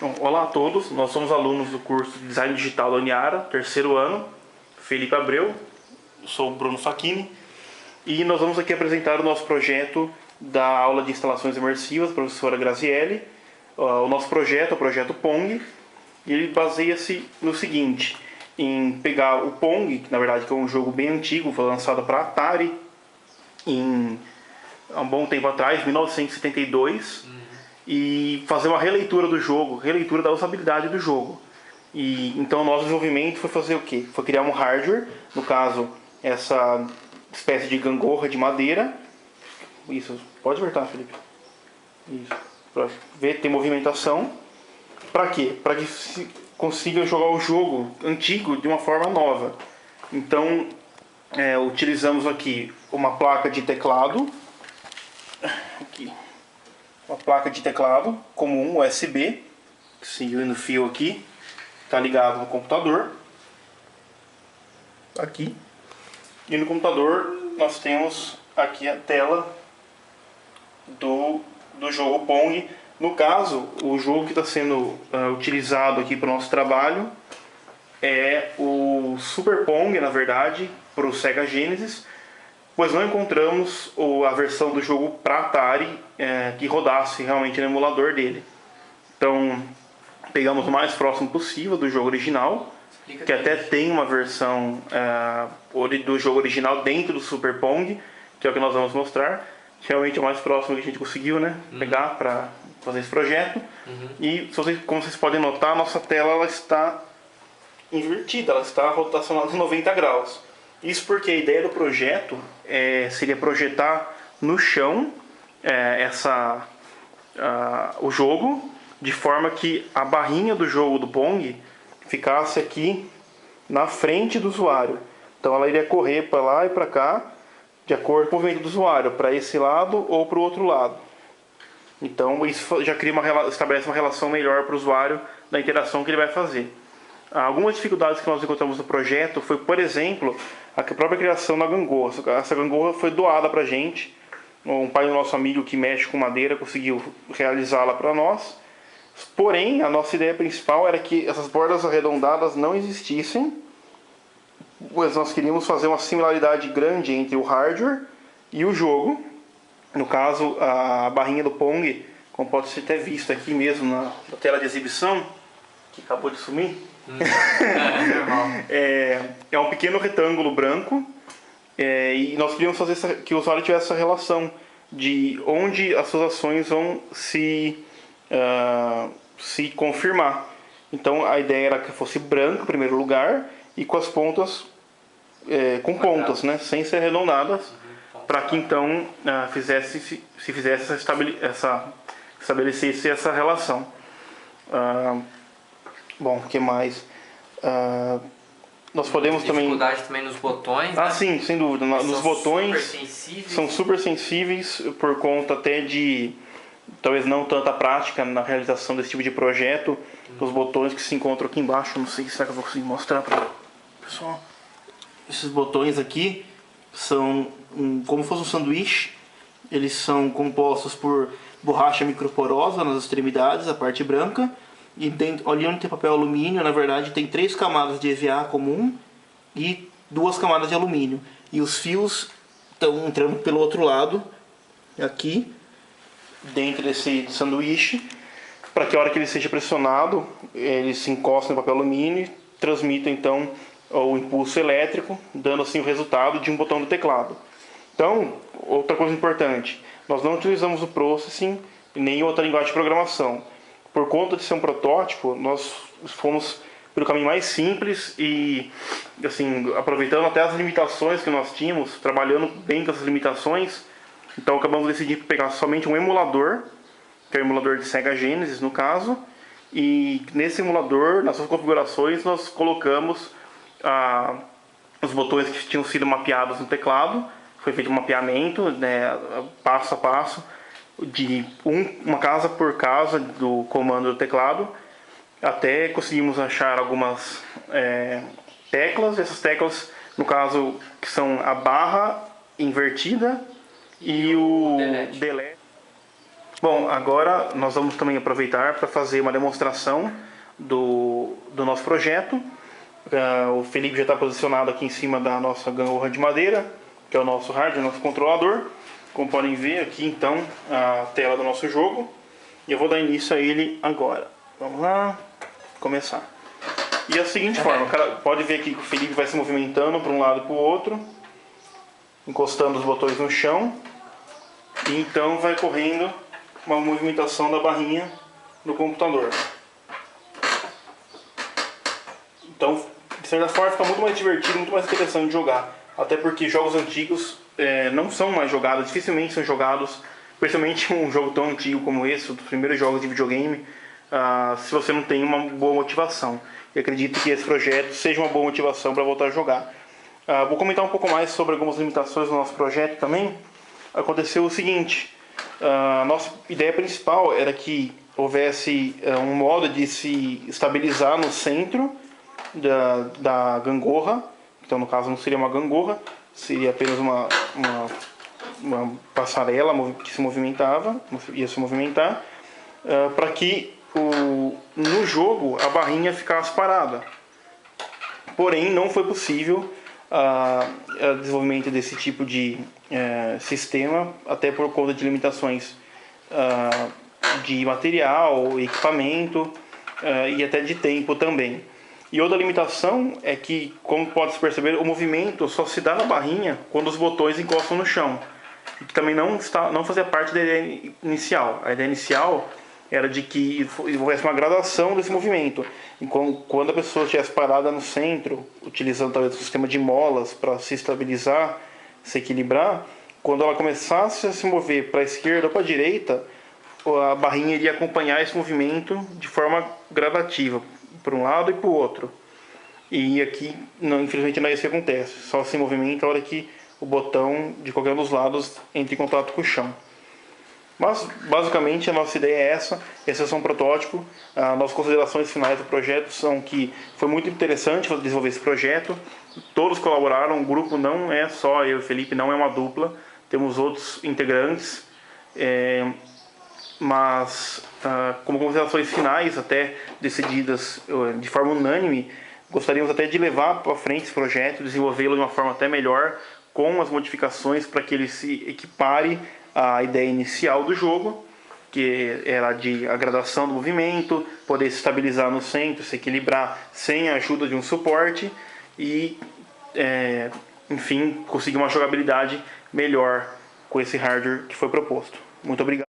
Bom, olá a todos, nós somos alunos do curso de Design Digital da Uniara, terceiro ano, Felipe Abreu, sou o Bruno Facchini, e nós vamos aqui apresentar o nosso projeto da aula de instalações imersivas, professora Grazielli. O nosso projeto é o projeto Pong, e ele baseia-se no seguinte, em pegar o Pong, que na verdade é um jogo bem antigo, foi lançado para Atari há um bom tempo atrás, 1972, e fazer uma releitura do jogo, releitura da usabilidade do jogo. E então o nosso desenvolvimento foi fazer o quê? Foi criar um hardware, no caso, essa espécie de gangorra de madeira. Isso, pode apertar, Felipe. Isso, para ver, ter movimentação. Para quê? Para que se consiga jogar o jogo antigo de uma forma nova. Então, utilizamos aqui uma placa de teclado. Aqui. Uma placa de teclado comum USB, seguindo o fio aqui, está ligado no computador, aqui, e no computador nós temos aqui a tela do jogo Pong. No caso, o jogo que está sendo utilizado aqui para o nosso trabalho é o Super Pong, na verdade, para o Sega Genesis, pois não encontramos a versão do jogo para Atari que rodasse realmente no emulador dele. Então, pegamos o mais próximo possível do jogo original, que até tem uma versão do jogo original dentro do Super Pong, que é o que nós vamos mostrar. Realmente é o mais próximo que a gente conseguiu, né, pegar para fazer esse projeto. E, como vocês podem notar, a nossa tela ela está invertida, ela está rotacionada em 90 graus. Isso porque a ideia do projeto seria projetar no chão o jogo, de forma que a barrinha do jogo do Pong ficasse aqui na frente do usuário. Então ela iria correr para lá e para cá, de acordo com o movimento do usuário, para esse lado ou para o outro lado. Então isso já estabelece uma relação melhor para o usuário da interação que ele vai fazer. Algumas dificuldades que nós encontramos no projeto foi, por exemplo, a própria criação da gangorra. Essa gangorra foi doada para a gente. Um pai do nosso amigo que mexe com madeira conseguiu realizá-la para nós. Porém, a nossa ideia principal era que essas bordas arredondadas não existissem, pois nós queríamos fazer uma similaridade grande entre o hardware e o jogo. No caso, a barrinha do Pong, como pode ser até visto aqui mesmo na tela de exibição, que acabou de sumir. É um pequeno retângulo branco, e nós queríamos fazer que o usuário tivesse essa relação de onde as suas ações vão se confirmar. Então a ideia era que fosse branco em primeiro lugar e com as pontas com pontas, né, sem ser arredondadas, para que então estabelecesse essa relação. Bom, o que mais? Nós podemos dificuldade também nos botões, né? Sim, sem dúvida. Nos botões são super sensíveis por conta até de talvez não tanta prática na realização desse tipo de projeto. Os botões que se encontram aqui embaixo, não sei se eu vou conseguir mostrar para o pessoal. Esses botões aqui são como se fosse um sanduíche. Eles são compostos por borracha microporosa nas extremidades, a parte branca. E ali onde tem papel alumínio, na verdade, tem 3 camadas de EVA comum e 2 camadas de alumínio. E os fios estão entrando pelo outro lado, aqui, dentro desse sanduíche, para que a hora que ele seja pressionado, ele se encoste no papel alumínio e transmita então o impulso elétrico, dando assim o resultado de um botão do teclado. Então, outra coisa importante, nós não utilizamos o processing nem outra linguagem de programação. Por conta de ser um protótipo, nós fomos pelo caminho mais simples e, assim, aproveitando até as limitações que nós tínhamos, trabalhando bem com essas limitações. Então acabamos decidindo pegar somente um emulador, que é o emulador de Sega Genesis no caso, e nesse emulador, nas suas configurações, nós colocamos os botões que tinham sido mapeados no teclado. Foi feito um mapeamento, né, passo a passo, de uma casa por casa do comando do teclado, até conseguimos achar algumas teclas. Essas teclas, no caso, que são a barra invertida e o delete. Bom, agora nós vamos também aproveitar para fazer uma demonstração do nosso projeto. O Felipe já está posicionado aqui em cima da nossa gangorra de madeira, que é o nosso hardware, nosso controlador. Como podem ver aqui então a tela do nosso jogo. E eu vou dar início a ele agora. Vamos lá, começar. E é da seguinte forma, pode ver aqui que o Felipe vai se movimentando para um lado e para o outro, encostando os botões no chão. E então vai correndo uma movimentação da barrinha do computador. Então, de certa forma, fica muito mais divertido, muito mais interessante de jogar. Até porque jogos antigos não são mais jogados, dificilmente são jogados, principalmente um jogo tão antigo como esse, um dos primeiros jogos de videogame, se você não tem uma boa motivação. E acredito que esse projeto seja uma boa motivação para voltar a jogar. Vou comentar um pouco mais sobre algumas limitações do nosso projeto também. Aconteceu o seguinte: a nossa ideia principal era que houvesse um modo de se estabilizar no centro da gangorra. Então, no caso, não seria uma gangorra, seria apenas uma passarela que se movimentava, ia se movimentar, para que no jogo a barrinha ficasse parada. Porém, não foi possível o desenvolvimento desse tipo de sistema, até por conta de limitações de material, equipamento e até de tempo também. E outra limitação é que, como pode-se perceber, o movimento só se dá na barrinha quando os botões encostam no chão, que também não fazia parte da ideia inicial. A ideia inicial era de que houvesse uma gradação desse movimento. E quando a pessoa estivesse parada no centro, utilizando talvez um sistema de molas para se estabilizar, se equilibrar, quando ela começasse a se mover para a esquerda ou para a direita, a barrinha iria acompanhar esse movimento de forma gradativa, para um lado e para o outro. E aqui, infelizmente, não é isso que acontece. Só se movimenta a hora que o botão de qualquer um dos lados entra em contato com o chão. Mas, basicamente, a nossa ideia é essa. Esse é só um protótipo. Nossas considerações finais do projeto são que foi muito interessante desenvolver esse projeto. Todos colaboraram. O grupo não é só eu e o Felipe, não é uma dupla. Temos outros integrantes. Mas, como considerações finais, até decididas de forma unânime, gostaríamos até de levar para frente esse projeto, desenvolvê-lo de uma forma até melhor, com as modificações para que ele se equipare à ideia inicial do jogo, que era de a gradação do movimento, poder se estabilizar no centro, se equilibrar sem a ajuda de um suporte e, enfim, conseguir uma jogabilidade melhor com esse hardware que foi proposto. Muito obrigado.